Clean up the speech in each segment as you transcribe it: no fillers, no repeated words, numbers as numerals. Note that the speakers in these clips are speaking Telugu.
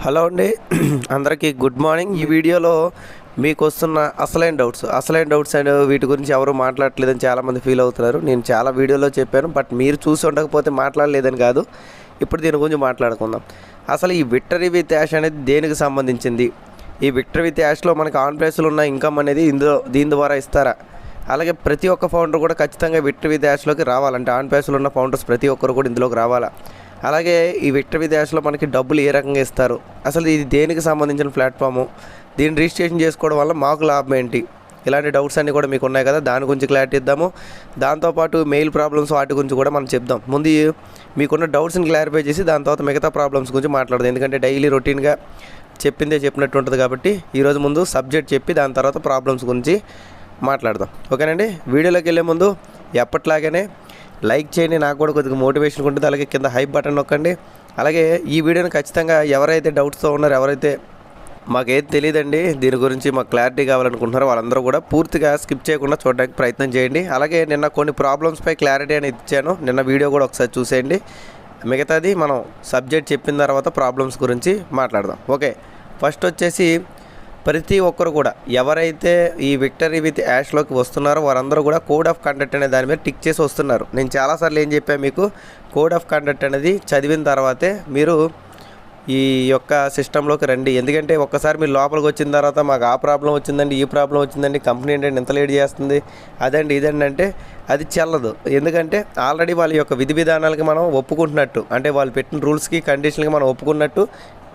హలో అండి. అందరికీ గుడ్ మార్నింగ్. ఈ వీడియోలో మీకు వస్తున్న అసలైన డౌట్స్ అండ్ వీటి గురించి ఎవరు మాట్లాడట్లేదని చాలామంది ఫీల్ అవుతున్నారు. నేను చాలా వీడియోలో చెప్పాను, బట్ మీరు చూసి ఉండకపోతే మాట్లాడలేదని కాదు. ఇప్పుడు దీని గురించి మాట్లాడుకుందాం. అసలు ఈ విక్టరీ విత్ యాష్ అనేది దేనికి సంబంధించింది? ఈ విక్టరీ విత్ యాష్లో మనకు ఆన్ ప్లేస్లో ఉన్న ఇన్కమ్ అనేది దీని ద్వారా ఇస్తారా? అలాగే ప్రతి ఒక్క ఫౌండర్ కూడా ఖచ్చితంగా విక్టరీ విత్ యాష్లోకి రావాలంటే ఆన్ ప్లేస్లో ఉన్న ఫౌండర్స్ ప్రతి ఒక్కరు కూడా ఇందులోకి రావాలా? అలాగే ఈ విక్టరీ విత్ యాష్లో మనకి డబ్బులు ఏ రకంగా ఇస్తారు? అసలు ఇది దేనికి సంబంధించిన ప్లాట్ఫాము? దీన్ని రిజిస్ట్రేషన్ చేసుకోవడం వల్ల మాకు లాభం ఏంటి? ఇలాంటి డౌట్స్ అన్నీ కూడా మీకు ఉన్నాయి కదా, దాని గురించి క్లారిటీ ఇద్దాము. దాంతోపాటు మెయిల్ ప్రాబ్లమ్స్ వాటి గురించి కూడా మనం చెప్దాం. ముందు మీకున్న డౌట్స్ని క్లారిఫై చేసి దాని తర్వాత మిగతా ప్రాబ్లమ్స్ గురించి మాట్లాడదాం. ఎందుకంటే డైలీ రొటీన్గా చెప్పిందే చెప్పినట్టు ఉంటుంది కాబట్టి ఈరోజు ముందు సబ్జెక్ట్ చెప్పి దాని తర్వాత ప్రాబ్లమ్స్ గురించి మాట్లాడదాం. ఓకేనండి. వీడియోలోకి వెళ్ళే ముందు ఎప్పట్లాగానే లైక్ చేయండి, నాకు కూడా కొద్దిగా మోటివేషన్ ఉంటుంది. అలాగే కింద హైప్ బటన్ నొక్కండి. అలాగే ఈ వీడియోని ఖచ్చితంగా ఎవరైతే డౌట్స్తో ఉన్నారో, ఎవరైతే మాకేం తెలియదండి దీని గురించి మాకు క్లారిటీ కావాలనుకుంటున్నారో వాళ్ళందరూ కూడా పూర్తిగా స్కిప్ చేయకుండా చూడడానికి ప్రయత్నం చేయండి. అలాగే నిన్న కొన్ని ప్రాబ్లమ్స్పై క్లారిటీ అనేది ఇచ్చాను, నిన్న వీడియో కూడా ఒకసారి చూసేయండి. మిగతాది మనం సబ్జెక్ట్ చెప్పిన తర్వాత ప్రాబ్లమ్స్ గురించి మాట్లాడదాం. ఓకే, ఫస్ట్ వచ్చేసి ప్రతి ఒక్కరు కూడా ఎవరైతే ఈ విక్టరీ విత్ యాష్లోకి వస్తున్నారో వారందరూ కూడా కోడ్ ఆఫ్ కండక్ట్ అనే దాని మీద టిక్ చేసి వస్తున్నారు. నేను చాలాసార్లు ఏం చెప్పాను మీకు, కోడ్ ఆఫ్ కండక్ట్ అనేది చదివిన తర్వాతే మీరు ఈ యొక్క సిస్టంలోకి రండి. ఎందుకంటే ఒక్కసారి మీరు లోపలికి వచ్చిన తర్వాత మాకు ఆ ప్రాబ్లం వచ్చిందండి, ఈ ప్రాబ్లం వచ్చిందండి, కంపెనీ ఏంటంటే ఇంత లేట్ చేస్తుంది, అదండి ఇదండి అంటే అది చెల్లదు. ఎందుకంటే ఆల్రెడీ వాళ్ళ యొక్క విధి విధానాలకి మనం ఒప్పుకుంటున్నట్టు, అంటే వాళ్ళు పెట్టిన రూల్స్కి కండిషన్కి మనం ఒప్పుకున్నట్టు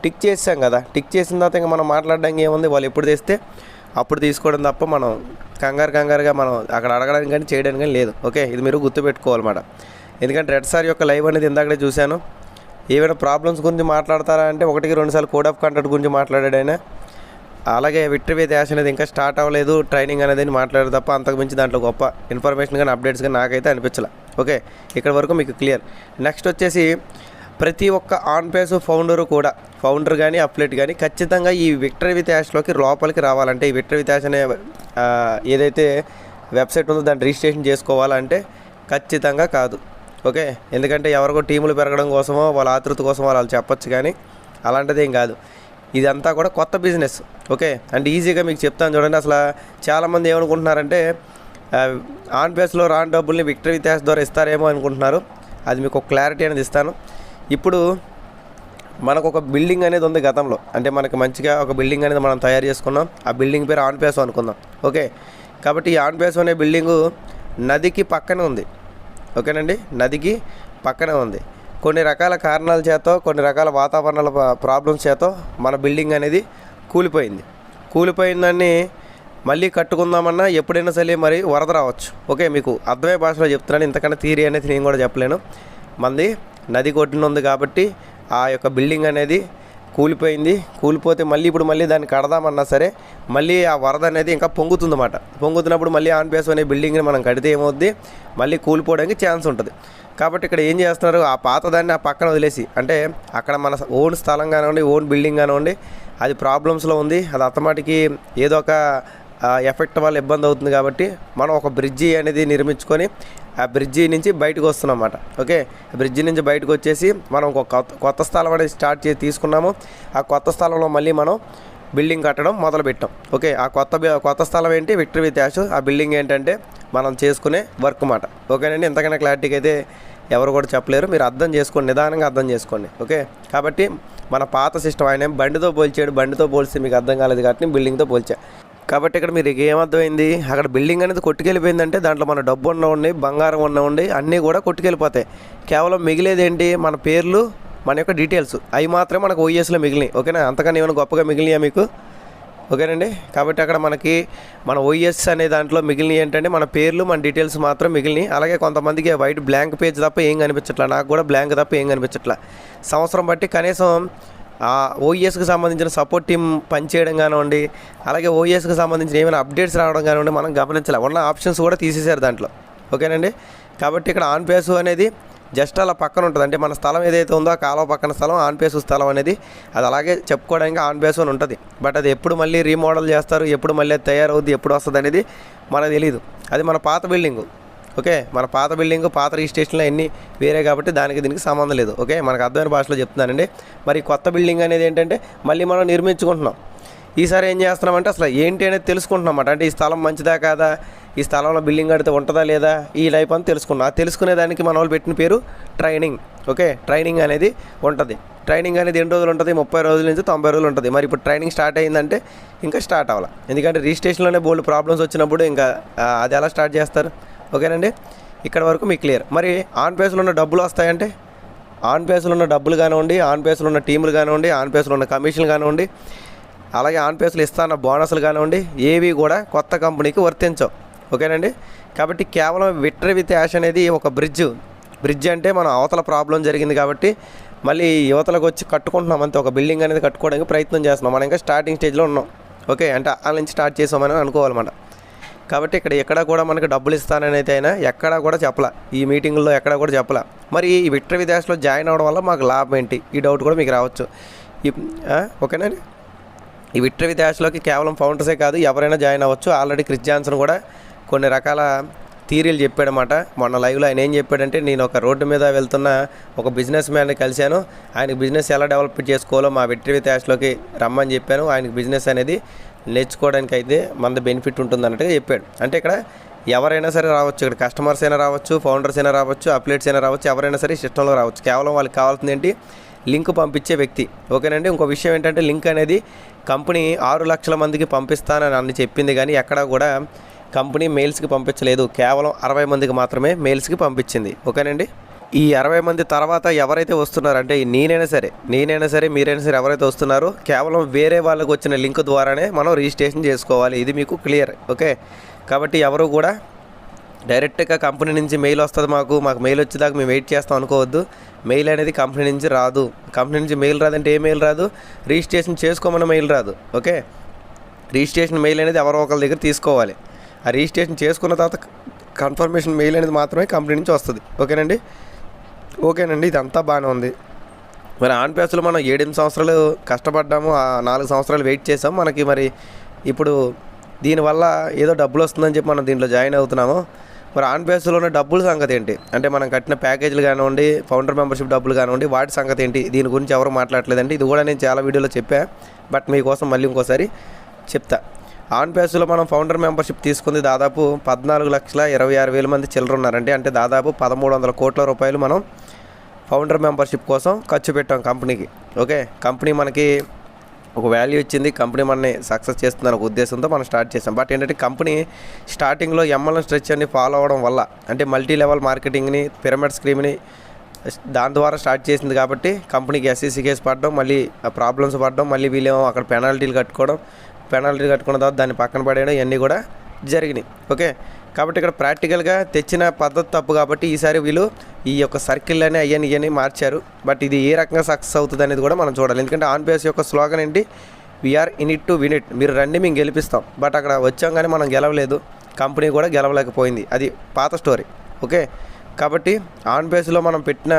టిక్ చేసాం కదా. టిక్ చేసిన తర్వాత ఇంకా మనం మాట్లాడడానికి ఏముంది, వాళ్ళు ఎప్పుడు తెస్తే అప్పుడు తీసుకోవడం తప్ప మనం కంగారుగా మనం అక్కడ అడగడానికి కానీ చేయడానికి కానీ లేదు. ఓకే, ఇది మీరు గుర్తుపెట్టుకోవాలన్నమాట. ఎందుకంటే రెడ్ సార్ యొక్క లైవ్ అనేది ఇందాకనే చూశాను. ఏమైనా ప్రాబ్లమ్స్ గురించి మాట్లాడతారా అంటే 1-2 సార్లు కోడ్ ఆఫ్ కండక్ట్ గురించి మాట్లాడాడు ఆయన. అలాగే విక్టరీ విత్ యాష్ అనేది ఇంకా స్టార్ట్ అవ్వలేదు, ట్రైనింగ్ అనేది మాట్లాడారు తప్ప అంతకుమించి దాంట్లో గొప్ప ఇన్ఫర్మేషన్ కానీ అప్డేట్స్ కానీ నాకైతే అనిపించలే. ఓకే, ఇక్కడ వరకు మీకు క్లియర్. నెక్స్ట్ వచ్చేసి ప్రతి ఒక్క ఆన్ పేస్ ఫౌండర్ కానీ అప్లెట్ కానీ ఖచ్చితంగా ఈ విక్టరీ విత్ యాష్లోకి లోపలికి రావాలంటే, ఈ విక్టరీ విత్ యాష్ అనే ఏదైతే వెబ్సైట్ ఉందో దాన్ని రిజిస్ట్రేషన్ చేసుకోవాలంటే ఖచ్చితంగా కాదు. ఓకే, ఎందుకంటే ఎవరికో టీములు పెరగడం కోసమో వాళ్ళ ఆతృత కోసమో వాళ్ళు చెప్పొచ్చు, కానీ అలాంటిది ఏం కాదు. ఇదంతా కూడా కొత్త బిజినెస్. ఓకే, అంటే ఈజీగా మీకు చెప్తాను చూడండి. అసలు చాలామంది ఏమనుకుంటున్నారంటే ఆన్ పేస్లో రాని డబ్బుల్ని విక్టరీ విత్ యాష్ ద్వారా ఇస్తారేమో అనుకుంటున్నారు. అది మీకు ఒక క్లారిటీ అనేది ఇస్తాను. ఇప్పుడు మనకు ఒక బిల్డింగ్ అనేది ఉంది గతంలో, అంటే మనకి మంచిగా ఒక బిల్డింగ్ అనేది మనం తయారు చేసుకున్నాం. ఆ బిల్డింగ్ పేరు ఆన్ పేస్ అనుకుందాం. ఓకే, కాబట్టి ఈ ఆన్ పేస్ అనే బిల్డింగు నదికి పక్కనే ఉంది. ఓకేనండి, నదికి పక్కనే ఉంది. కొన్ని రకాల కారణాల చేత, కొన్ని రకాల వాతావరణాల ప్రాబ్లమ్స్ చేత మన బిల్డింగ్ అనేది కూలిపోయిందని మళ్ళీ కట్టుకుందామన్నా ఎప్పుడైనా సరే మరి వరద రావచ్చు. ఓకే, మీకు అర్థమయ్యే భాషలో చెప్తున్నాను, ఇంతకన్నా థియరీ అనేది నేను కూడా చెప్పలేను. మంది నది కొట్టిన ఉంది కాబట్టి ఆ యొక్క బిల్డింగ్ అనేది కూలిపోతే మళ్ళీ దాన్ని కడదామన్నా సరే మళ్ళీ ఆ వరద అనేది ఇంకా పొంగుతున్నప్పుడు మళ్ళీ ఆన్ పేస్ అనే బిల్డింగ్ని మనం కడితే ఏమవుద్ది, మళ్ళీ కూలిపోవడానికి ఛాన్స్ ఉంటుంది. కాబట్టి ఇక్కడ ఏం చేస్తున్నారు, ఆ పాతదాన్ని ఆ పక్కన వదిలేసి, అంటే అక్కడ మన ఓన్ స్థలం కానివ్వండి, ఓన్ బిల్డింగ్ కానివ్వండి, అది ప్రాబ్లమ్స్లో ఉంది, అది అత్తమాటికి ఏదో ఒక ఎఫెక్ట్ వల్ల ఇబ్బంది అవుతుంది. కాబట్టి మనం ఒక బ్రిడ్జి అనేది నిర్మించుకొని ఆ బ్రిడ్జి నుంచి బయటకు వస్తున్నాం అన్నమాట. ఓకే, బ్రిడ్జి నుంచి బయటకు వచ్చేసి మనం ఒక కొత్త స్థలం అనేది తీసుకున్నాము. ఆ కొత్త స్థలంలో మళ్ళీ మనం బిల్డింగ్ కట్టడం మొదలుపెట్టాం. ఓకే, ఆ కొత్త స్థలం ఏంటి, విక్టరీ విత్ యాష్. ఆ బిల్డింగ్ ఏంటంటే మనం చేసుకునే వర్క్ అన్నమాట. ఓకేనండి, ఇంతకన్నా క్లారిటీగా అయితే ఎవరు కూడా చెప్పలేరు. మీరు అర్థం చేసుకోండి, నిదానంగా అర్థం చేసుకోండి. ఓకే, కాబట్టి మన పాత సిస్టమ్ ఆయన బండితో పోల్స్తే మీకు అర్థం కాలేదు కాబట్టి బిల్డింగ్తో పోల్చా. కాబట్టి ఇక్కడ మీరు ఏమర్థమైంది, అక్కడ బిల్డింగ్ అనేది కొట్టుకెళ్ళిపోయిందంటే దాంట్లో మన డబ్బు ఉన్నవండి, బంగారం ఉన్నవండి, అన్నీ కూడా కొట్టుకెళ్ళిపోతాయి. కేవలం మిగిలేది ఏంటి, మన పేర్లు, మన యొక్క డీటెయిల్స్, అవి మాత్రమే మనకు ఓఎస్లో మిగిలినాయి. ఓకేనా, అంతకన్నా ఏమైనా గొప్పగా మిగిలినాయా మీకు? ఓకేనండి, కాబట్టి అక్కడ మనకి మన ఓఎస్ అనే దాంట్లో మిగిలినవి ఏంటంటే మన పేర్లు, మన డీటెయిల్స్ మాత్రం మిగిలినాయి. అలాగే కొంతమందికి వైట్ బ్లాంక్ పేజ్ తప్ప ఏం కనిపించట్లా, నాకు కూడా బ్లాంక్ తప్ప ఏం కనిపించట్లా. సంవత్సరం బట్టి కనీసం ఓఎస్కి సంబంధించిన సపోర్ట్ టీం పనిచేయడం కానివ్వండి, అలాగే ఓఎస్కి సంబంధించిన ఏమైనా అప్డేట్స్ రావడం కానివ్వండి మనం గమనించాలి. ఉన్న ఆప్షన్స్ కూడా తీసేశారు దాంట్లో. ఓకేనండి, కాబట్టి ఇక్కడ ఆన్ పేస్ అనేది జస్ట్ అలా పక్కన ఉంటుంది, అంటే మన స్థలం ఏదైతే ఉందో ఆ కాలువ పక్కన స్థలం ఆన్ పేస్ స్థలం అనేది అది అలాగే చెప్పుకోవడానికి ఆన్ పేస్ అని ఉంటుంది. బట్ అది ఎప్పుడు మళ్ళీ రీమోడల్ చేస్తారు, ఎప్పుడు మళ్ళీ తయారవుద్ది, ఎప్పుడు వస్తుంది అనేది మనకు తెలియదు. అది మన పాత బిల్డింగు. ఓకే, మన పాత బిల్డింగ్ పాత రిజిస్ట్రేషన్లో అన్నీ వేరే కాబట్టి దానికి దీనికి సంబంధం లేదు. ఓకే, మనకు అర్థమైన భాషలో చెప్తున్నానండి. మరి కొత్త బిల్డింగ్ అనేది ఏంటంటే మళ్ళీ మనం నిర్మించుకుంటున్నాం. ఈసారి ఏం చేస్తున్నామంటే అసలు ఏంటి అనేది తెలుసుకుంటున్నాం అన్నమాట. అంటే ఈ స్థలం మంచిదా కాదా, ఈ స్థలంలో బిల్డింగ్ కడితే ఉంటుందా లేదా, ఈ లైఫ్ అని తెలుసుకున్నాం. తెలుసుకునేదానికి మన వాళ్ళు పెట్టిన పేరు ట్రైనింగ్. ఓకే, ట్రైనింగ్ అనేది ఉంటుంది. ట్రైనింగ్ అనేది ఎన్ని రోజులు ఉంటుంది? 30 రోజుల నుంచి 90 రోజులు ఉంటుంది. మరి ఇప్పుడు ట్రైనింగ్ స్టార్ట్ అయిందంటే ఇంకా స్టార్ట్ అవ్వాలి. ఎందుకంటే రిజిస్ట్రేషన్లోనే బోల్డ్ ప్రాబ్లమ్స్ వచ్చినప్పుడు ఇంకా అది ఎలా స్టార్ట్ చేస్తారు? ఓకేనండి, ఇక్కడ వరకు మీకు క్లియర్. మరి ఆన్ పేస్లో ఉన్న డబ్బులు వస్తాయంటే ఆన్ పేస్లో ఉన్న డబ్బులు కానివ్వండి, ఆన్ పేస్లో ఉన్న టీములు కానివ్వండి, ఆన్ పేస్లో ఉన్న కమిషన్లు కానివ్వండి, అలాగే ఆన్ పేస్లో ఇస్తాన్న బోనస్లు కానివ్వండి, ఏవి కూడా కొత్త కంపెనీకి వర్తించవు. ఓకేనండి, కాబట్టి కేవలం విక్టరీ విత్ యాష్ అనేది ఒక బ్రిడ్జ్ అంటే మనం అవతల ప్రాబ్లం జరిగింది కాబట్టి మళ్ళీ యువతలకు వచ్చి కట్టుకుంటున్నాం అంతే. ఒక బిల్డింగ్ అనేది కట్టుకోవడానికి ప్రయత్నం చేస్తున్నాం. మనం ఇంకా స్టార్టింగ్ స్టేజ్లో ఉన్నాం. ఓకే, అంటే వాళ్ళ నుంచి స్టార్ట్ చేసామని అనుకోవాలన్నమాట. కాబట్టి ఎక్కడ కూడా మనకి డబ్బులు ఇస్తానని అయితే అయినా ఎక్కడా కూడా చెప్పలా, ఈ మీటింగుల్లో ఎక్కడా కూడా చెప్పలా. మరి ఈ విక్టరీ విత్ యాష్లో జాయిన్ అవ్వడం వల్ల మాకు లాభం ఏంటి? ఈ డౌట్ కూడా మీకు రావచ్చు. ఓకేనండి, ఈ విక్టరీ విత్ యాష్లోకి కేవలం ఫౌండర్సే కాదు, ఎవరైనా జాయిన్ అవ్వచ్చు. ఆల్రెడీ క్రిస్ జాన్సన్ కూడా కొన్ని రకాల థియరీలు చెప్పాడన్నమాట. మొన్న లైవ్లో ఆయన ఏం చెప్పాడంటే, నేను ఒక రోడ్డు మీద వెళ్తున్న ఒక బిజినెస్ మ్యాన్ని కలిశాను, ఆయనకి బిజినెస్ ఎలా డెవలప్ చేసుకోవాలో మా విక్టరీ విత్ యాష్లోకి రమ్మని చెప్పాను, ఆయనకి బిజినెస్ అనేది నేర్చుకోవడానికి అయితే మన బెనిఫిట్ ఉంటుంది అన్నట్టుగా చెప్పాడు. అంటే ఇక్కడ ఎవరైనా సరే రావచ్చు, ఇక్కడ కస్టమర్స్ అయినా రావచ్చు, ఫౌండర్స్ అయినా రావచ్చు, అప్లెట్స్ అయినా రావచ్చు, ఎవరైనా సరే సిస్టంలో రావచ్చు. కేవలం వాళ్ళకి కావాల్సింది ఏంటి? లింక్ పంపించే వ్యక్తి. ఓకేనండి, ఇంకో విషయం ఏంటంటే లింక్ అనేది కంపెనీ 6 లక్షల మందికి పంపిస్తానని అన్ని చెప్పింది, కానీ ఎక్కడా కూడా కంపెనీ మెయిల్స్కి పంపించలేదు. కేవలం 60 మందికి మాత్రమే మెయిల్స్కి పంపించింది. ఓకేనండి, ఈ 60 మంది తర్వాత ఎవరైతే వస్తున్నారంటే నేనైనా సరే మీరైనా సరే ఎవరైతే వస్తున్నారో కేవలం వేరే వాళ్ళకి వచ్చిన లింక్ ద్వారానే మనం రిజిస్ట్రేషన్ చేసుకోవాలి. ఇది మీకు క్లియర్. ఓకే, కాబట్టి ఎవరు కూడా డైరెక్ట్గా కంపెనీ నుంచి మెయిల్ వస్తుంది మాకు మెయిల్ వచ్చేదాకా మేము వెయిట్ చేస్తాం అనుకోవద్దు. మెయిల్ అనేది కంపెనీ నుంచి రాదు. కంపెనీ నుంచి మెయిల్ రాదంటే ఏ మెయిల్ రాదు? రిజిస్ట్రేషన్ చేసుకోమని మెయిల్ రాదు. ఓకే, రిజిస్ట్రేషన్ మెయిల్ అనేది ఎవరో ఒకరి దగ్గర తీసుకోవాలి. ఆ రిజిస్ట్రేషన్ చేసుకున్న తర్వాత కన్ఫర్మేషన్ మెయిల్ అనేది మాత్రమే కంపెనీ నుంచి వస్తుంది. ఓకేనండి, ఇదంతా బాగానే ఉంది. మరి ఆన్ పేస్లో మనం 7-8 సంవత్సరాలు కష్టపడ్డాము, 4 సంవత్సరాలు వెయిట్ చేసాం. మనకి మరి ఇప్పుడు దీనివల్ల ఏదో డబ్బులు వస్తుందని చెప్పి మనం దీంట్లో జాయిన్ అవుతున్నాము. మరి ఆన్ పేస్లో ఉన్న డబ్బుల సంగతి ఏంటి? అంటే మనం కట్టిన ప్యాకేజీలు కానివ్వండి, ఫౌండర్ మెంబర్షిప్ డబ్బులు కానివ్వండి, వాటి సంగతి ఏంటి? దీని గురించి ఎవరు మాట్లాడలేదండి. ఇది కూడా నేను చాలా వీడియోలో చెప్పా, బట్ మీకోసం మళ్ళీ ఇంకోసారి చెప్తా. ఆన్ పేస్లో మనం ఫౌండర్ మెంబర్షిప్ తీసుకుంది దాదాపు 14,26,000 మంది చిల్లర ఉన్నారండి. అంటే దాదాపు 1,300 కోట్ల రూపాయలు మనం ఫౌండర్ మెంబర్షిప్ కోసం ఖర్చు పెట్టాం కంపెనీకి. ఓకే, కంపెనీ మనకి ఒక వాల్యూ ఇచ్చింది, కంపెనీ మనని సక్సెస్ చేస్తుందన్న ఒక ఉద్దేశంతో మనం స్టార్ట్ చేసాం. బట్ ఏంటంటే కంపెనీ స్టార్టింగ్లో ఎంఎల్ఎన్ స్ట్రక్చర్ని ఫాలో అవ్వడం వల్ల, అంటే మల్టీ లెవెల్ మార్కెటింగ్ని, పిరమిడ్ స్కీమ్ని దాని ద్వారా స్టార్ట్ చేసింది కాబట్టి కంపెనీకి SEC కేసు పడడం, మళ్ళీ ప్రాబ్లమ్స్ పడడం, మళ్ళీ వీళ్ళేమో అక్కడ పెనాల్టీలు కట్టుకున్న తర్వాత దాన్ని పక్కన పడేయడం, ఇవన్నీ కూడా జరిగినాయి. ఓకే, కాబట్టి ఇక్కడ ప్రాక్టికల్గా తెచ్చిన పద్ధతి తప్పు కాబట్టి ఈసారి వీళ్ళు ఈ యొక్క సర్కిల్ అని ఇవన్నీ మార్చారు. బట్ ఇది ఏ రకంగా సక్సెస్ అవుతుంది అనేది కూడా మనం చూడాలి. ఎందుకంటే ఆన్ పేస్ యొక్క స్లోగన్ ఏంటి? We are in it to win it. మీరు రండి, మేము గెలిపిస్తాం. బట్ అక్కడ వచ్చాం కానీ మనం గెలవలేదు, కంపెనీ కూడా గెలవలేకపోయింది. అది పాత స్టోరీ. ఓకే, కాబట్టి ఆన్ పేస్లో మనం పెట్టిన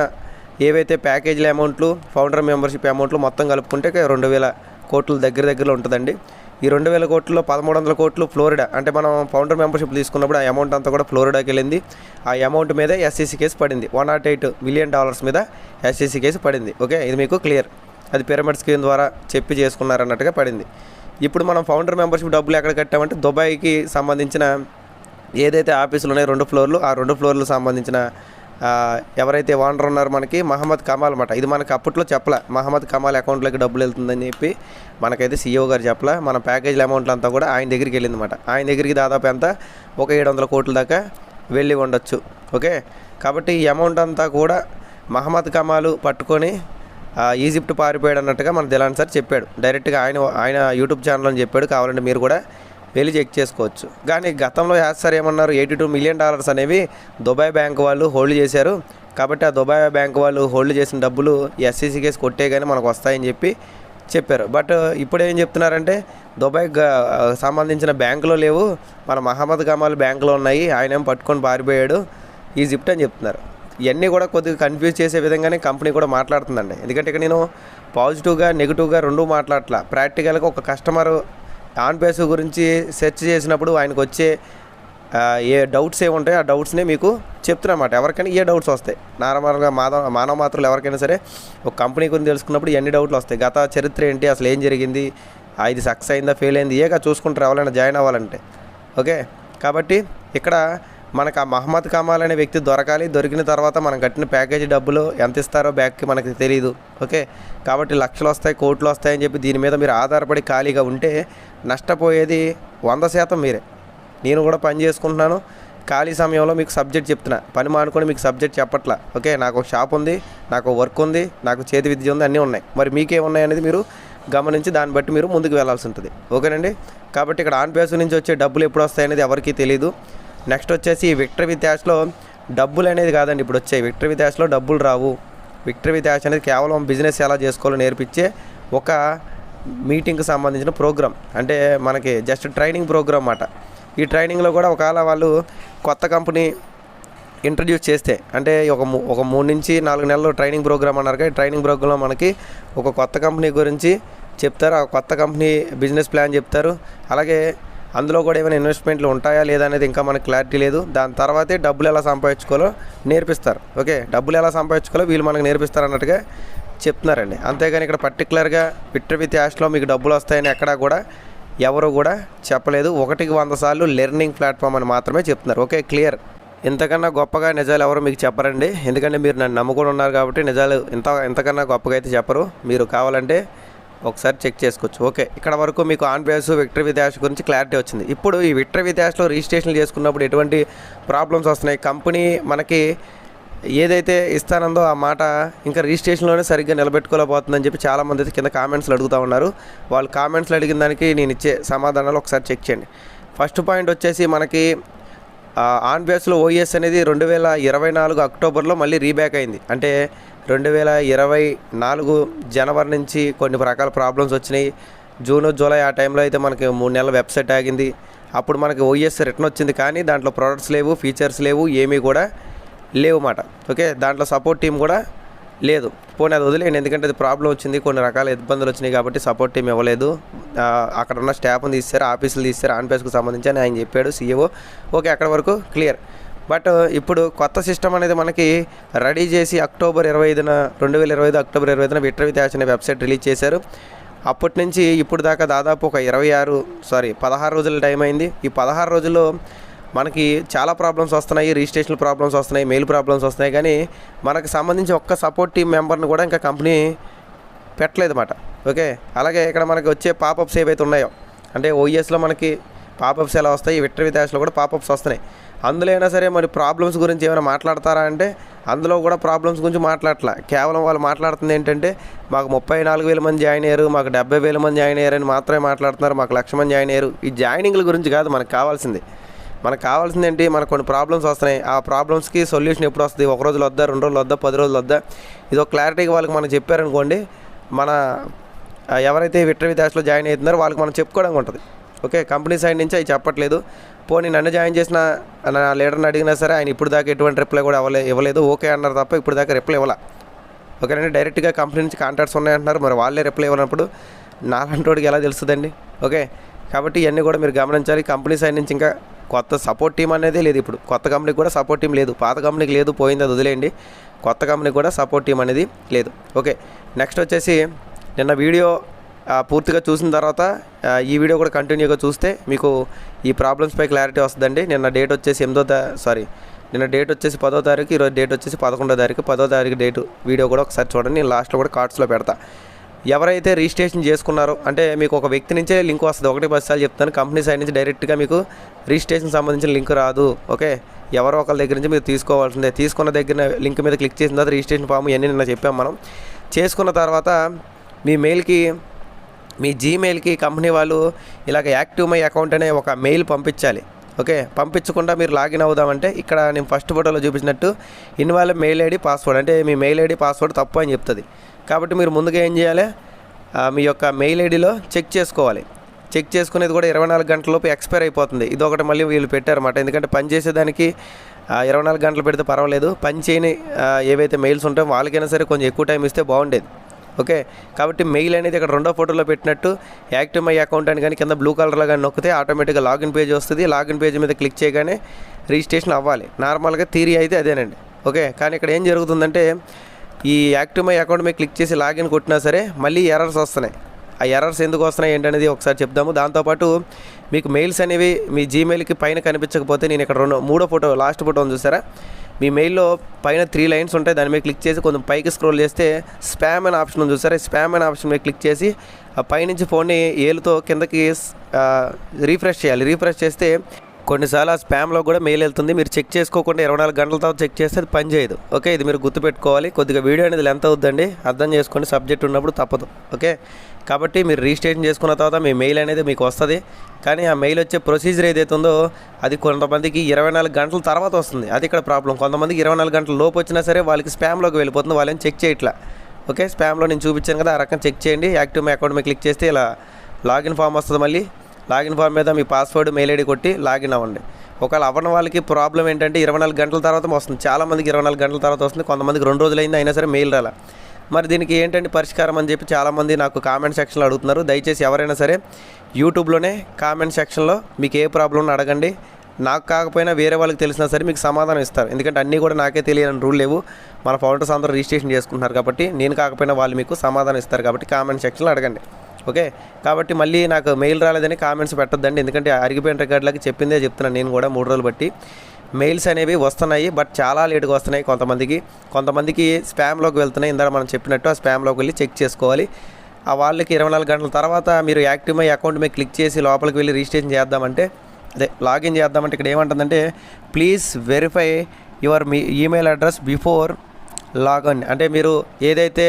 ఏవైతే ప్యాకేజీల అమౌంట్లు, ఫౌండర్ మెంబర్షిప్ అమౌంట్లు మొత్తం కలుపుకుంటే 2,000 కోట్లు దగ్గరలో ఉంటుందండి. ఈ 2,000 కోట్లలో 1,300 కోట్లు ఫ్లోరిడా, అంటే మనం ఫౌండర్ మెంబర్షిప్ తీసుకున్నప్పుడు ఆ అమౌంట్ అంతా కూడా ఫ్లోరిడాకి వెళ్ళింది. ఆ అమౌంట్ మీద SEC కేసు పడింది. $108 మిలియన్ మీద SEC కేసు పడింది. ఓకే, ఇది మీకు క్లియర్. అది పిరమిడ్ స్కీమ్ ద్వారా చేసుకున్నారన్నట్టుగా పడింది. ఇప్పుడు మనం ఫౌండర్ మెంబర్షిప్ డబ్బులు ఎక్కడ కట్టామంటే దుబాయ్కి సంబంధించిన ఏదైతే ఆఫీసులు ఉన్నాయో 2 ఫ్లోర్లు, ఆ 2 ఫ్లోర్లకు సంబంధించిన ఎవరైతే ఓనర్ ఉన్నారో మనకి మహమ్మద్ కమాల్ అన్నమాట. ఇది మనకి అప్పట్లో చెప్పలే, మహమ్మద్ కమాల్ అకౌంట్లోకి డబ్బులు వెళ్తుందని చెప్పి మనకైతే CEO గారు చెప్పలే. మన ప్యాకేజీల అమౌంట్లు అంతా కూడా ఆయన దగ్గరికి వెళ్ళిందన్నమాట. ఆయన దగ్గరికి దాదాపు ఎంత, ఒక 700 కోట్ల దాకా వెళ్ళి ఉండొచ్చు. ఓకే, కాబట్టి ఈ అమౌంట్ అంతా కూడా మహమ్మద్ కమాల్ పట్టుకొని ఈజిప్ట్ పారిపోయాడు అన్నట్టుగా మన దిలాన్ సార్ చెప్పాడు. డైరెక్ట్గా ఆయన యూట్యూబ్ ఛానల్లో చెప్పాడు. కావాలంటే మీరు కూడా వెళ్ళి చెక్ చేసుకోవచ్చు. కానీ గతంలో సార్ ఏమన్నారు, $82 మిలియన్ అనేవి దుబాయ్ బ్యాంక్ వాళ్ళు హోల్డ్ చేశారు. కాబట్టి ఆ దుబాయ్ బ్యాంక్ వాళ్ళు హోల్డ్ చేసిన డబ్బులు SEC కేసు కొట్టే కానీ మనకు వస్తాయని చెప్పారు. బట్ ఇప్పుడు ఏం చెప్తున్నారంటే దుబాయ్ సంబంధించిన బ్యాంకులో లేవు, మన మహమ్మద్ కమాల్ బ్యాంకులో ఉన్నాయి, ఆయన ఏం పట్టుకొని పారిపోయాడు ఈజిప్ట్ అని చెప్తున్నారు. ఇవన్నీ కూడా కొద్దిగా కన్ఫ్యూజ్ చేసే విధంగానే కంపెనీ కూడా మాట్లాడుతుందండి. ఎందుకంటే ఇక్కడ నేను పాజిటివ్గా నెగిటివ్గా రెండూ మాట్లాడట్లా. ప్రాక్టికల్గా ఒక కస్టమర్ ఆన్ పేస్ గురించి సెర్చ్ చేసినప్పుడు ఆయనకు వచ్చే ఏ డౌట్స్ ఏముంటాయో ఆ డౌట్స్ని మీకు చెప్తున్నమాట. ఎవరికైనా ఏ డౌట్స్ వస్తాయి, నార్మల్గా మానవ మాత్రులు ఎవరికైనా సరే ఒక కంపెనీ గురించి తెలుసుకున్నప్పుడు ఎన్ని డౌట్లు వస్తాయి, గత చరిత్ర ఏంటి, అసలు ఏం జరిగింది, ఇది సక్సెస్ అయిందా ఫెయిల్ అయింది, ఏగా చూసుకుంటారు ఎవరైనా జాయిన్ అవ్వాలంటే. ఓకే, కాబట్టి ఇక్కడ మనకు ఆ మహమ్మద్ కమాల్ అనే వ్యక్తి దొరకాలి. దొరికిన తర్వాత మనం కట్టిన ప్యాకేజీ డబ్బులు ఎంత ఇస్తారో బ్యాక్కి మనకి తెలియదు. ఓకే, కాబట్టి లక్షలు వస్తాయి, కోట్లు వస్తాయని చెప్పి దీని మీద మీరు ఆధారపడి ఖాళీగా ఉంటే నష్టపోయేది 100% మీరే. నేను కూడా పని చేసుకుంటున్నాను, ఖాళీ సమయంలో మీకు సబ్జెక్ట్ చెప్తున్నా, పని మానుకొని మీకు సబ్జెక్ట్ చెప్పట్లా. ఓకే, నాకు ఒక షాప్ ఉంది, నాకు వర్క్ ఉంది, నాకు చేతి విద్య ఉంది, అన్నీ ఉన్నాయి. మరి మీకేమున్నాయి అనేది మీరు గమనించి దాన్ని బట్టి మీరు ముందుకు వెళ్ళాల్సి ఉంటుంది. ఓకేనండి, కాబట్టి ఇక్కడ ఆన్ బేస్ నుంచి వచ్చే డబ్బులు ఎప్పుడు వస్తాయి అనేది ఎవరికీ తెలియదు. నెక్స్ట్ వచ్చేసి విక్టరీ విత్ యాష్లో డబ్బులు అనేది కాదండి ఇప్పుడు వచ్చాయి. విక్టరీ విత్ యాష్లో డబ్బులు రావు. విక్టరీ విత్ యాష్ అనేది కేవలం బిజినెస్ ఎలా చేసుకోవాలో నేర్పించే ఒక మీటింగ్కి సంబంధించిన ప్రోగ్రామ్. అంటే మనకి జస్ట్ ట్రైనింగ్ ప్రోగ్రామ్ అన్నమాట. ఈ ట్రైనింగ్లో కూడా ఒకవేళ వాళ్ళు కొత్త కంపెనీ ఇంట్రడ్యూస్ చేస్తే, అంటే ఒక 3 నుంచి 4 నెలలు ట్రైనింగ్ ప్రోగ్రామ్ అన్నారు కదా, ట్రైనింగ్ ప్రోగ్రాంలో మనకి ఒక కొత్త కంపెనీ గురించి చెప్తారు, ఆ కొత్త కంపెనీ బిజినెస్ ప్లాన్ చెప్తారు. అలాగే అందులో కూడా ఏమైనా ఇన్వెస్ట్మెంట్లు ఉంటాయా లేదా అనేది ఇంకా మనకు క్లారిటీ లేదు. దాని తర్వాతే డబ్బులు ఎలా సంపాదించుకోవాలో నేర్పిస్తారు. ఓకే, డబ్బులు ఎలా సంపాదించుకోవాలో వీళ్ళు మనకు నేర్పిస్తారు అన్నట్టుగా చెప్తున్నారండి. అంతేగాని ఇక్కడ పర్టికులర్గా విక్టరీ విత్ యాష్లో మీకు డబ్బులు వస్తాయని ఎక్కడా కూడా ఎవరు కూడా చెప్పలేదు. 1కి 100 సార్లు లెర్నింగ్ ప్లాట్ఫామ్ అని మాత్రమే చెప్తున్నారు. Okay, clear. ఇంతకన్నా గొప్పగా నిజాలు ఎవరు మీకు చెప్పరండి, ఎందుకంటే మీరు నన్ను నమ్ముకొని ఉన్నారు కాబట్టి. నిజాలు ఇంతకన్నా గొప్పగా అయితే చెప్పరు, మీరు కావాలంటే ఒకసారి చెక్ చేసుకోవచ్చు. ఓకే, ఇక్కడ వరకు మీకు ఆన్ బేస్ విక్టరీ విత్ యాష్ గురించి క్లారిటీ వచ్చింది. ఇప్పుడు ఈ విక్టరీ విత్ యాష్లో రిజిస్ట్రేషన్ చేసుకున్నప్పుడు ఎటువంటి ప్రాబ్లమ్స్ వస్తున్నాయి, కంపెనీ మనకి ఏదైతే ఇస్తానందో ఆ మాట ఇంకా రిజిస్ట్రేషన్లోనే సరిగ్గా నిలబెట్టుకోలేకపోతుందని చెప్పి చాలామంది అయితే కింద కామెంట్స్లో అడుగుతూ ఉన్నారు. వాళ్ళు కామెంట్స్లో అడిగిన దానికి నేను ఇచ్చే సమాధానాలు ఒకసారి చెక్ చేయండి. ఫస్ట్ పాయింట్ వచ్చేసి మనకి ఆన్ బేస్లో ఓఎస్ అనేది 2024 అక్టోబర్లో మళ్ళీ రీబ్యాక్ అయింది. అంటే 2024 జనవరి నుంచి కొన్ని రకాల ప్రాబ్లమ్స్ వచ్చినాయి. జూన్ జూలై ఆ టైంలో అయితే మనకి 3 నెలల వెబ్సైట్ ఆగింది. అప్పుడు మనకి ఓఎస్ రిటర్న్ వచ్చింది, కానీ దాంట్లో ప్రొడక్ట్స్ లేవు, ఫీచర్స్ లేవు, ఏమీ కూడా లేవు మాట. ఓకే, దాంట్లో సపోర్ట్ టీం కూడా లేదు. పోనీ అది వదిలేయండి, ఎందుకంటే అది ప్రాబ్లం వచ్చింది, కొన్ని రకాల ఇబ్బందులు వచ్చినాయి కాబట్టి సపోర్ట్ టీం ఇవ్వలేదు. అక్కడ ఉన్న స్టాఫ్ని తీస్తారు, ఆఫీసులు తీస్తారు, ఆన్ బేస్కి సంబంధించి అని ఆయన చెప్పాడు CEO. ఓకే, అక్కడ వరకు క్లియర్. బట్ ఇప్పుడు కొత్త సిస్టమ్ అనేది మనకి రెడీ చేసి అక్టోబర్ 25న 2025 అక్టోబర్ 25న విక్టరీ విత్ యాష్ అనే వెబ్సైట్ రిలీజ్ చేశారు. అప్పటి నుంచి ఇప్పుడు దాకా దాదాపు ఒక 16 రోజుల టైం అయింది. ఈ 16 రోజుల్లో మనకి చాలా ప్రాబ్లమ్స్ వస్తున్నాయి, రిజిస్ట్రేషన్ ప్రాబ్లమ్స్ వస్తున్నాయి, మెయిల్ ప్రాబ్లమ్స్ వస్తున్నాయి, కానీ మనకు సంబంధించి ఒక్క సపోర్ట్ టీం మెంబర్ని కూడా ఇంకా కంపెనీ పెట్టలేదు అన్నమాట. ఓకే, అలాగే ఇక్కడ మనకి వచ్చే పాపప్స్ ఏవైతే ఉన్నాయో, అంటే ఓఎస్లో మనకి పాపప్స్ ఎలా వస్తాయి, విక్టరీ విత్ యాష్లో కూడా పాపప్స్ వస్తున్నాయి. అందులో అయినా సరే మరి ప్రాబ్లమ్స్ గురించి ఏమైనా మాట్లాడతారా అంటే అందులో కూడా ప్రాబ్లమ్స్ గురించి మాట్లాడట్లా. కేవలం వాళ్ళు మాట్లాడుతుంది ఏంటంటే మాకు 34,000 మంది జాయిన్ అయ్యారు, మాకు 70,000 మంది జాయిన్ అయ్యారని మాత్రమే మాట్లాడుతున్నారు, మాకు 1,00,000 మంది జాయిన్ అయ్యారు. ఈ జాయినింగ్ల గురించి కాదు మనకు కావాల్సింది. మనకు కావాల్సింది ఏంటి, మనకు కొన్ని ప్రాబ్లమ్స్ వస్తున్నాయి, ఆ ప్రాబ్లమ్స్కి సొల్యూషన్ ఎప్పుడు వస్తుంది, 1 రోజులు వద్దా, 2 రోజులు వద్దా, 10 రోజులు వద్దా, ఇది ఒక క్లారిటీగా వాళ్ళకి మనం చెప్పారనుకోండి, మన ఎవరైతే విక్టరీ విత్ యాష్లో జాయిన్ అవుతున్నారో వాళ్ళకి మనం చెప్పుకోవడానికి ఉంటుంది. ఓకే, కంపెనీ సైడ్ నుంచి అవి చెప్పట్లేదు. పోనీ నన్ను జాయిన్ చేసిన నా లీడర్ని అడిగినా సరే ఆయన ఇప్పుడు దాకా ఎటువంటి రిప్లై కూడా ఇవ్వలేదు. ఓకే అన్నారు తప్ప ఇప్పుడు దాకా రిప్లై ఇవ్వాల. ఓకేనండి, డైరెక్ట్గా కంపెనీ నుంచి కాంటాక్ట్స్ ఉన్నాయంటున్నారు, మరి వాళ్ళే రిప్లై ఇవ్వనప్పుడు నాలాంటి వాడికి ఎలా తెలుస్తుందండి. ఓకే, కాబట్టి ఇవన్నీ కూడా మీరు గమనించాలి. కంపెనీ సైడ్ నుంచి ఇంకా కొత్త సపోర్ట్ టీం అనేది లేదు. ఇప్పుడు కొత్త కంపెనీకి కూడా సపోర్ట్ టీం లేదు, పాత కంపెనీకి లేదు, పోయింది, అది వదిలేయండి. కొత్త కంపెనీకి కూడా సపోర్ట్ టీం అనేది లేదు. ఓకే, నెక్స్ట్ వచ్చేసి నిన్న వీడియో పూర్తిగా చూసిన తర్వాత ఈ వీడియో కూడా కంటిన్యూగా చూస్తే మీకు ఈ ప్రాబ్లమ్స్పై క్లారిటీ వస్తుందండి. నిన్న డేట్ వచ్చేసి 10వ తారీఖు, ఈరోజు డేట్ వచ్చేసి 11వ తారీఖు. 10వ తారీఖు డేటు వీడియో కూడా ఒకసారి చూడండి, నేను లాస్ట్లో కూడా కార్డ్స్లో పెడతా. ఎవరైతే రిజిస్ట్రేషన్ చేసుకున్నారో, అంటే మీకు ఒక వ్యక్తి నుంచే లింక్ వస్తుంది, 1-10 సార్లు చెప్తాను, కంపెనీ సైడ్ నుంచి డైరెక్ట్గా మీకు రిజిస్ట్రేషన్ సంబంధించిన లింక్ రాదు. ఓకే, ఎవరో ఒకరి దగ్గర నుంచి మీరు తీసుకోవాల్సిందే. తీసుకున్న దగ్గర లింక్ మీద క్లిక్ చేసిన తర్వాత రిజిస్ట్రేషన్ ఫామ్ ఇవన్నీ నిన్న చెప్పాం మనం. చేసుకున్న తర్వాత మీ మెయిల్కి, మీ జీమెయిల్కి కంపెనీ వాళ్ళు ఇలాగ యాక్టివ్ మై అకౌంట్ అనే ఒక మెయిల్ పంపించాలి. ఓకే, పంపించకుండా మీరు లాగిన్ అవుదామంటే ఇక్కడ నేను ఫస్ట్ ఫోటోలో చూపించినట్టు ఇన్వాల్వ్ మెయిల్ ఐడి పాస్వర్డ్, అంటే మీ మెయిల్ ఐడి పాస్వర్డ్ తప్పు అని చెప్తుంది. కాబట్టి మీరు ముందుగా ఏం చేయాలి, మీ యొక్క మెయిల్ ఐడిలో చెక్ చేసుకోవాలి. చెక్ చేసుకునేది కూడా 24 గంటలలోపు ఎక్స్పైర్ అయిపోతుంది. ఇదొకటి మళ్ళీ వీళ్ళు పెట్టారన్నమాట. ఎందుకంటే పని చేసేదానికి 24 గంటలు పెడితే పర్వాలేదు, పని చేయని ఏవైతే మెయిల్స్ ఉంటాయో వాళ్ళకైనా సరే కొంచెం ఎక్కువ టైం ఇస్తే బాగుండేది. ఓకే, కాబట్టి మెయిల్ అనేది ఇక్కడ రెండో ఫోటోలో పెట్టినట్టు యాక్టివ్ మై అకౌంట్ అని కానీ కింద బ్లూ కలర్లో కానీ నొక్కితే ఆటోమేటిక్గా లాగిన్ పేజ్ వస్తుంది. లాగిన్ పేజ్ మీద క్లిక్ చేయగానే రిజిస్ట్రేషన్ అవ్వాలి. నార్మల్గా థియరీ అయితే అదేనండి. ఓకే, కానీ ఇక్కడ ఏం జరుగుతుందంటే ఈ యాక్టివ్ మై అకౌంట్ మీద క్లిక్ చేసి లాగిన్ కొట్టినా సరే మళ్ళీ ఎర్రర్స్ వస్తున్నాయి. ఆ ఎర్రర్స్ ఎందుకు వస్తున్నాయి ఏంటనేది ఒకసారి చెప్దాము. దాంతోపాటు మీకు మెయిల్స్ అనేవి మీ జీమెయిల్కి పైన కనిపించకపోతే నేను ఇక్కడ మూడో ఫోటో లాస్ట్ ఫోటోని చూసారా, మీ మెయిల్లో పైన 3 లైన్స్ ఉంటాయి. దాని మీద క్లిక్ చేసి కొంచెం పైకి స్క్రోల్ చేస్తే స్పామ్ అనే ఆప్షన్ ఉంది చూసారా, స్పామ్ అనే ఆప్షన్ మీద క్లిక్ చేసి ఆ పైనుంచి ఫోన్ని ఏలుతో కిందకి రీఫ్రెష్ చేయాలి. రీఫ్రెష్ చేస్తే కొన్నిసార్లు ఆ స్పామ్లో కూడా మెయిల్ వెళ్తుంది. మీరు చెక్ చేసుకోకుండా 24 గంటల తర్వాత చెక్ చేస్తే అది పని చేయదు. ఓకే, ఇది మీరు గుర్తుపెట్టుకోవాలి. కొద్దిగా వీడియో అనేది లెంత్ అవుతుందండి, అర్థం చేసుకోండి. సబ్జెక్ట్ ఉన్నప్పుడు తప్పదు. ఓకే, కాబట్టి మీరు రిజిస్ట్రేషన్ చేసుకున్న తర్వాత మీ మెయిల్ అనేది మీకు వస్తుంది. కానీ ఆ మెయిల్ వచ్చే ప్రొసీజర్ ఏదైతే ఉందో అది కొంతమందికి 24 గంటల తర్వాత వస్తుంది. అది ఇక్కడ ప్రాబ్లం. కొంతమందికి 24 గంటల లోపు వచ్చినా సరే వాళ్ళకి స్పామ్లోకి వెళ్ళిపోతుంది, వాళ్ళని చెక్ చేయట్లా. ఓకే, స్పామ్లో నేను చూపించాను కదా, ఆ రకం చెక్ చేయండి. యాక్టివ్ మై అకౌంట్ మీద క్లిక్ చేస్తే ఇలా లాగిన్ ఫామ్ వస్తుంది. మళ్ళీ లాగిన్ ఫామ్ మీద మీ పాస్వర్డ్ మెయిల్ ఐడి కొట్టి లాగిన్ అవ్వండి. ఒకవేళ అవ్వని వాళ్ళకి ప్రాబ్లం ఏంటంటే 24 గంటల తర్వాత వస్తుంది. చాలామందికి 24 గంటల తర్వాత వస్తుంది, కొంతమందికి 2 రోజులైంది అయినా సరే మెయిల్ రాలా. మరి దీనికి ఏంటంటే పరిష్కారం అని చెప్పి చాలామంది నాకు కామెంట్ సెక్షన్లో అడుగుతున్నారు. దయచేసి ఎవరైనా సరే యూట్యూబ్లోనే కామెంట్ సెక్షన్లో మీకు ఏ ప్రాబ్లం అడగండి. నాకు కాకపోయినా వేరే వాళ్ళకి తెలిసినా సరే మీకు సమాధానం ఇస్తారు. ఎందుకంటే అన్నీ కూడా నాకే తెలియని రూల్ లేవు. మన ఫౌండర్స్ అందరూ రిజిస్ట్రేషన్ చేసుకుంటున్నారు కాబట్టి నేను కాకపోయినా వాళ్ళు మీకు సమాధానం ఇస్తారు. కాబట్టి కామెంట్ సెక్షన్లో అడగండి. ఓకే, కాబట్టి మళ్ళీ నాకు మెయిల్ రాలేదని కామెంట్స్ పెట్టొద్దండి. ఎందుకంటే అరిగిపోయిన రికార్డులకి చెప్పిందే చెప్తున్నాను నేను కూడా. 3 రోజులు బట్టి మెయిల్స్ అనేవి వస్తున్నాయి, బట్ చాలా లేట్గా వస్తున్నాయి. కొంతమందికి స్పామ్లోకి వెళ్తున్నాయి. ఇందాక మనం చెప్పినట్టు ఆ స్పామ్లోకి వెళ్ళి చెక్ చేసుకోవాలి. ఆ వాళ్ళకి 24 గంటల తర్వాత మీరు యాక్టివ్ మై అకౌంట్ మీద క్లిక్ చేసి లోపలికి వెళ్ళి రిజిస్ట్రేషన్ చేద్దామంటే లాగిన్ చేద్దామంటే ఇక్కడ ఏమంటుందంటే please verify your email address before login. అంటే మీరు ఏదైతే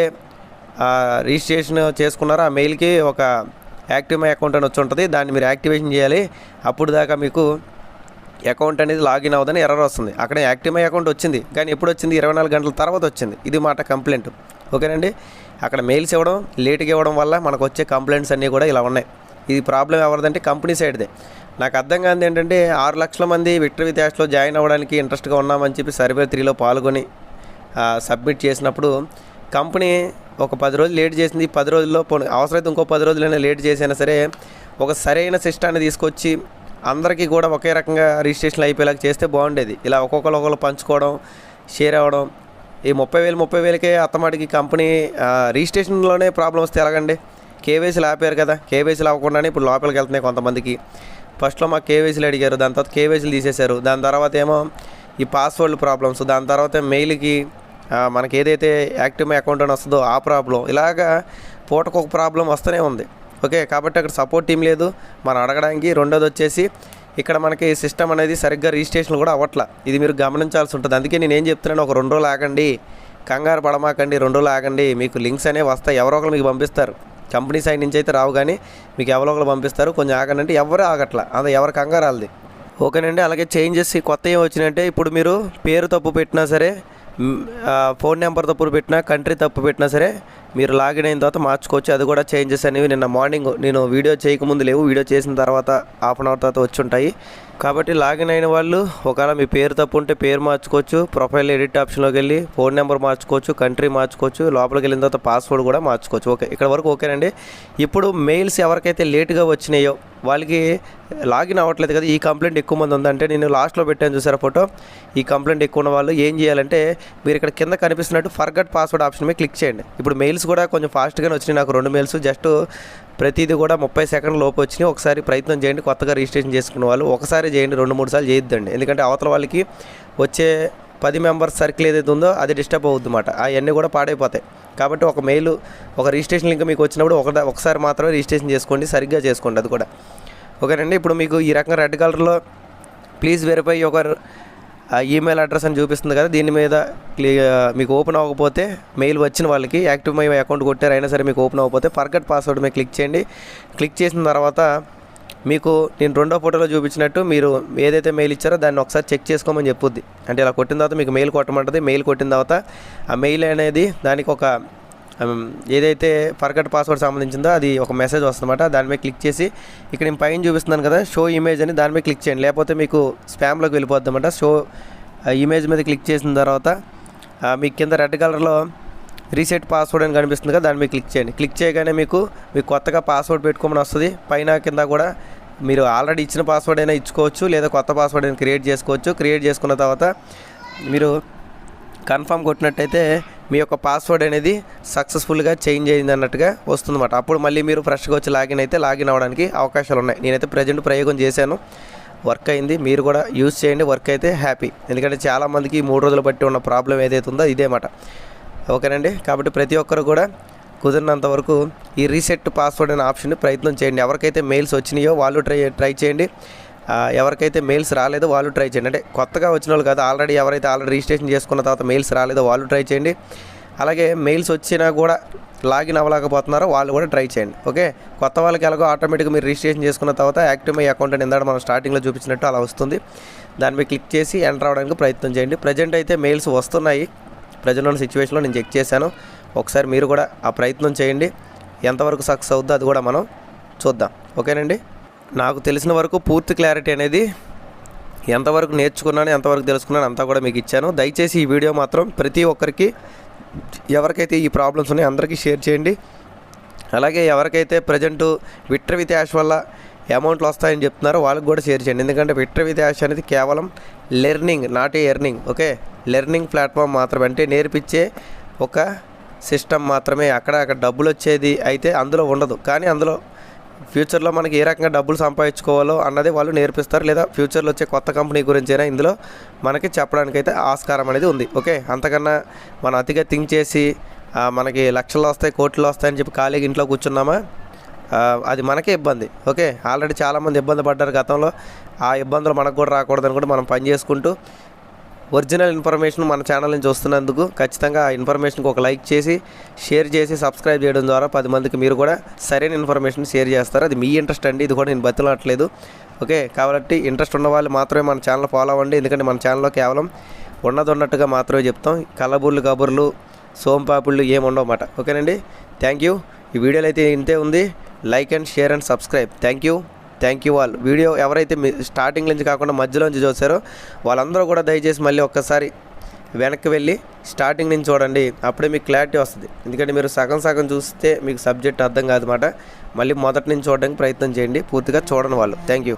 రిజిస్ట్రేషన్ చేసుకున్నారో ఆ మెయిల్కి ఒక యాక్టివ్ మై అకౌంట్ అని వచ్చి ఉంటుంది. దాన్ని మీరు యాక్టివేషన్ చేయాలి. అప్పుడు దాకా మీకు అకౌంట్ అనేది లాగిన్ అవ్వదని ఎర్రర్ వస్తుంది. అక్కడ యాక్టివ్ మై అకౌంట్ వచ్చింది, కానీ ఎప్పుడు వచ్చింది? 24 గంటల తర్వాత వచ్చింది. ఇది మాట కంప్లైంట్. ఓకేనండి, అక్కడ మెయిల్స్ ఇవ్వడం లేట్గా ఇవ్వడం వల్ల మనకు వచ్చే కంప్లైంట్స్ అన్నీ కూడా ఇలా ఉన్నాయి. ఇది ప్రాబ్లం ఎవరిదంటే కంపెనీ సైడ్దే. నాకు అర్థం కాదు ఏంటంటే 6 లక్షల మంది విక్టరీ విత్ జాయిన్ అవ్వడానికి ఇంట్రెస్ట్గా ఉన్నామని చెప్పి సర్వే 3లో పాల్గొని సబ్మిట్ చేసినప్పుడు కంపెనీ ఒక 10 రోజులు లేట్ చేసింది. 10 రోజుల్లో అవసరమైతే ఇంకో 10 రోజులైనా లేట్ చేసినా సరే ఒక సరైన సిస్టాన్ని తీసుకొచ్చి అందరికీ కూడా ఒకే రకంగా రిజిస్ట్రేషన్లు అయిపోయేలాగా చేస్తే బాగుండేది. ఇలా ఒక్కొక్కరు పంచుకోవడం, షేర్ అవ్వడం, ఈ 30,000కే అత్తమాటికి కంపెనీ రిజిస్ట్రేషన్లోనే ప్రాబ్లం వస్తే ఎలాగండి? కేవైసీలు ఆపారు కదా, కేవైసీలు అవ్వకుండానే ఇప్పుడు లోపలికి వెళ్తున్నాయి కొంతమందికి. ఫస్ట్లో మాకు కేవైసీలు అడిగారు, దాని తర్వాత కేవైసీలు తీసేశారు. దాని తర్వాత ఏమో ఈ పాస్వర్డ్ ప్రాబ్లమ్స్, దాని తర్వాత మెయిల్కి మనకి ఏదైతే యాక్టివ్ మై అకౌంట్ అని వస్తుందో ఆ ప్రాబ్లం, ఇలాగా పూటకొక ప్రాబ్లం వస్తూనే ఉంది. ఓకే, కాబట్టి అక్కడ సపోర్ట్ టీం లేదు మనం అడగడానికి. రెండోది వచ్చేసి ఇక్కడ మనకి సిస్టమ్ అనేది సరిగ్గా రిజిస్ట్రేషన్ కూడా అవ్వట్లా. ఇది మీరు గమనించాల్సి ఉంటుంది. అందుకే నేను ఏం చెప్తున్నాను, ఒక 2 రోజులు ఆగండి, కంగారు పడమాకండి, 2 రోజులు ఆగండి. మీకు లింక్స్ అనేవి వస్తాయి, ఎవరో ఒకరు మీకు పంపిస్తారు. కంపెనీ సైడ్ నుంచి అయితే రావు, కానీ మీకు ఎవరో ఒకరు పంపిస్తారు. కొంచెం ఆగండి అంటే ఎవరు ఆగట్లా, అది ఎవరి కంగారు వాళ్ళది. ఓకేనండి, అలాగే చేంజెస్ కొత్త ఏం వచ్చినాయంటే ఇప్పుడు మీరు పేరు తప్పు పెట్టినా సరే, ఫోన్ నెంబర్ తప్పు పెట్టినా, కంట్రీ తప్పు పెట్టినా సరే మీరు లాగిన్ అయిన తర్వాత మార్చుకోవచ్చు. అది కూడా చేంజెస్ అనేవి నిన్న మార్నింగ్ నేను వీడియో చేయకముందు లేవు, వీడియో చేసిన తర్వాత హాఫ్ అన్ అవర్ తర్వాత వచ్చి ఉంటాయి. కాబట్టి లాగిన్ అయిన వాళ్ళు ఒకవేళ మీ పేరు తప్పు ఉంటే పేరు మార్చుకోవచ్చు, ప్రొఫైల్ ఎడిట్ ఆప్షన్లోకి వెళ్ళి ఫోన్ నెంబర్ మార్చుకోవచ్చు, కంట్రీ మార్చుకోవచ్చు, లోపలికి వెళ్ళిన తర్వాత పాస్వర్డ్ కూడా మార్చుకోవచ్చు. ఓకే, ఇక్కడ వరకు ఓకేనండి. ఇప్పుడు మెయిల్స్ ఎవరికైతే లేట్గా వచ్చినాయో వాళ్ళకి లాగిన్ అవ్వట్లేదు కదా, ఈ కంప్లైంట్ ఎక్కువ మంది ఉందంటే నేను లాస్ట్లో పెట్టాను చూసారా ఫోటో. ఈ కంప్లైంట్ ఎక్కువ ఉన్న వాళ్ళు ఏం చేయాలంటే మీరు ఇక్కడ కింద కనిపిస్తున్నట్టు ఫర్గట్ పాస్వర్డ్ ఆప్షన్ మీద క్లిక్ చేయండి. ఇప్పుడు మెయిల్స్ కూడా కొంచెం ఫాస్ట్గానే వచ్చినాయి. నాకు 2 మెయిల్స్ జస్ట్ ప్రతిదీ కూడా 30 సెకండ్ల లోపు వచ్చినాయి. ఒకసారి ప్రయత్నం చేయండి, కొత్తగా రిజిస్ట్రేషన్ చేసుకున్న వాళ్ళు ఒకసారి చేయండి, 2-3 సార్లు చేయొద్దండి. ఎందుకంటే అవతల వాళ్ళకి వచ్చే 10 మెంబర్స్ సర్కిల్ ఏదైతే ఉందో అది డిస్టర్బ్ అవుతుంది అన్నమాట. అవన్నీ కూడా పాడైపోతాయి. కాబట్టి ఒక మెయిల్, ఒక రిజిస్ట్రేషన్ లింక్ మీకు వచ్చినప్పుడు ఒకసారి మాత్రమే రిజిస్ట్రేషన్ చేసుకోండి, సరిగ్గా చేసుకోండి అది కూడా. ఓకేనండి, ఇప్పుడు మీకు ఈ రకంగా రెడ్ కలర్లో please verify your email address అని చూపిస్తుంది కదా, దీని మీద మీకు ఓపెన్ అవ్వకపోతే మెయిల్ వచ్చిన వాళ్ళకి యాక్టివ్ మై అకౌంట్ కొట్టారు అయినా సరే మీకు ఓపెన్ అవ్వకపోతే ఫర్గట్ పాస్వర్డ్ మీద క్లిక్ చేయండి. క్లిక్ చేసిన తర్వాత మీకు నేను 2వ ఫోటోలో చూపించినట్టు మీరు ఏదైతే మెయిల్ ఇచ్చారో దాన్ని ఒకసారి చెక్ చేసుకోమని చెప్పుద్ది. అంటే ఇలా కొట్టిన తర్వాత మీకు మెయిల్ కొట్టమంటుంది. మెయిల్ కొట్టిన తర్వాత ఆ మెయిల్ అనేది దానికి ఒక ఏదైతే ఫర్గట్ పాస్వర్డ్ సంబంధించిందో అది ఒక మెసేజ్ వస్తుందన్నమాట. దాని మీద క్లిక్ చేసి ఇక్కడ నేను పైన చూపిస్తున్నాను కదా షో ఇమేజ్ అని, దాని మీద క్లిక్ చేయండి, లేకపోతే మీకు స్పామ్లోకి వెళ్ళిపోద్ది అన్నమాట. షో ఇమేజ్ మీద క్లిక్ చేసిన తర్వాత మీకు కింద రెడ్ కలర్లో రీసెట్ పాస్వర్డ్ అని కనిపిస్తుంది కదా, దాన్ని మీరు క్లిక్ చేయండి. క్లిక్ చేయగానే మీకు కొత్తగా పాస్వర్డ్ పెట్టుకోమని వస్తుంది. పైన కింద కూడా మీరు ఆల్రెడీ ఇచ్చిన పాస్వర్డ్ అయినా ఇచ్చుకోవచ్చు, లేదా కొత్త పాస్వర్డ్ అయినా క్రియేట్ చేసుకోవచ్చు. క్రియేట్ చేసుకున్న తర్వాత మీరు కన్ఫర్మ్ కొట్టినట్టయితే మీ యొక్క పాస్వర్డ్ అనేది సక్సెస్ఫుల్గా చేంజ్ అయింది అన్నట్టుగా వస్తుందన్నమాట. అప్పుడు మళ్ళీ మీరు ఫ్రెష్గా వచ్చి లాగిన్ అయితే లాగిన్ అవ్వడానికి అవకాశాలు ఉన్నాయి. నేనైతే ప్రజెంట్ ప్రయోగం చేశాను, వర్క్ అయింది. మీరు కూడా యూజ్ చేయండి, వర్క్ అయితే హ్యాపీ. ఎందుకంటే చాలామందికి 3 రోజులు బట్టి ఉన్న ప్రాబ్లం ఏదైతే ఉందో ఇదే మాట. ఓకేనండి. కాబట్టి ప్రతి ఒక్కరు కూడా కుదిరినంత వరకు ఈ రీసెట్ పాస్వర్డ్ అనే ఆప్షన్ని ప్రయత్నం చేయండి. ఎవరికైతే మెయిల్స్ వచ్చినాయో వాళ్ళు ట్రై చేయండి, ఎవరికైతే మెయిల్స్ రాలేదో వాళ్ళు ట్రై చేయండి. అంటే కొత్తగా వచ్చిన వాళ్ళు కాదు, ఆల్రెడీ రిజిస్ట్రేషన్ చేసుకున్న తర్వాత మెయిల్స్ రాలేదో వాళ్ళు ట్రై చేయండి. అలాగే మెయిల్స్ వచ్చినా కూడా లాగిన్ అవ్వలేకపోతున్నారో వాళ్ళు కూడా ట్రై చేయండి. ఓకే, కొత్త వాళ్ళకి ఎలాగో ఆటోమేటిక్గా మీరు రిజిస్ట్రేషన్ చేసుకున్న తర్వాత యాక్టివ్ మై అకౌంట్ అని ఇందాక మనం స్టార్టింగ్లో చూపించినట్టు అలా వస్తుంది. దాని మీద క్లిక్ చేసి ఎంటర్ అవ్వడానికి ప్రయత్నం చేయండి. ప్రజెంట్ అయితే మెయిల్స్ వస్తున్నాయి. ప్రజెంట్ ఉన్న సిచ్యువేషన్లో నేను చెక్ చేశాను. ఒకసారి మీరు కూడా ఆ ప్రయత్నం చేయండి. ఎంతవరకు సక్సెస్ అవుద్దో అది కూడా మనం చూద్దాం. ఓకేనండి. నాకు తెలిసిన వరకు పూర్తి క్లారిటీ అనేది ఎంతవరకు నేర్చుకున్నాను, ఎంతవరకు తెలుసుకున్నాను అంతా కూడా మీకు ఇచ్చాను. దయచేసి ఈ వీడియో మాత్రం ప్రతి ఒక్కరికి, ఎవరికైతే ఈ ప్రాబ్లమ్స్ ఉన్నాయో అందరికీ షేర్ చేయండి. అలాగే ఎవరికైతే ప్రజెంట్ విట్టర్ విత్ యాష్ వల్ల అమౌంట్లు వస్తాయని చెప్తున్నారో వాళ్ళకి కూడా షేర్ చేయండి. ఎందుకంటే విట్టర్ విత్ యాష్ అనేది కేవలం learning, not a earning. Okay, learning platform మాత్రమే, అంటే నేర్పించే ఒక సిస్టమ్ మాత్రమే. అక్కడ డబ్బులు వచ్చేది అయితే అందులో ఉండదు. కానీ అందులో ఫ్యూచర్లో మనకి ఏ రకంగా డబ్బులు సంపాదించుకోవాలో అన్నది వాళ్ళు నేర్పిస్తారు, లేదా ఫ్యూచర్లో వచ్చే కొత్త కంపెనీ గురించి అయినా ఇందులో మనకి చెప్పడానికైతే ఆస్కారం అనేది ఉంది. ఓకే, అంతకన్నా మనం అతిగా థింక్ చేసి మనకి లక్షలు వస్తాయి, కోట్లు వస్తాయని చెప్పి ఖాళీగా ఇంట్లో కూర్చున్నామా, అది మనకే ఇబ్బంది. ఓకే, ఆల్రెడీ చాలామంది ఇబ్బంది పడ్డారు గతంలో. ఆ ఇబ్బందులు మనకు కూడా రాకూడదని కూడా మనం పని చేసుకుంటూ ఒరిజినల్ ఇన్ఫర్మేషన్ మన ఛానల్ నుంచి వస్తున్నందుకు ఖచ్చితంగా ఆ ఇన్ఫర్మేషన్కి ఒక లైక్ చేసి, షేర్ చేసి, సబ్స్క్రైబ్ చేయడం ద్వారా 10 మందికి మీరు కూడా సరైన ఇన్ఫర్మేషన్ షేర్ చేస్తారు. అది మీ ఇంట్రెస్ట్ అండి, ఇది కూడా నేను బతిలాడట్లేదు. ఓకే, కాబట్టి ఇంట్రెస్ట్ ఉన్న వాళ్ళు మాత్రమే మన ఛానల్ ఫాలో అవ్వండి. ఎందుకంటే మన ఛానల్లో కేవలం ఉన్నట్టుగా మాత్రమే చెప్తాం. కలబుర్లు కబుర్లు సోంపాపుళ్ళు ఏముండవన్నమాట. ఓకేనండి. Thank you. ఈ వీడియోలో అయితే ఇంతే ఉంది. Like and share and subscribe. Thank you all. Video ఎవరైతే స్టార్టింగ్ నుంచి కాకుండా మధ్యలోంచి చూసారో వాళ్ళందరూ కూడా దయచేసి మళ్ళీ ఒక్కసారి వెనక్కి వెళ్ళి స్టార్టింగ్ నుంచి చూడండి. అప్పుడే మీకు క్లారిటీ వస్తుంది. ఎందుకంటే మీరు సగం చూస్తే మీకు సబ్జెక్ట్ అర్థం కాదన్నమాట. మళ్ళీ మొదటి నుంచి చూడడానికి ప్రయత్నం చేయండి, పూర్తిగా చూడని వాళ్ళు. Thank you.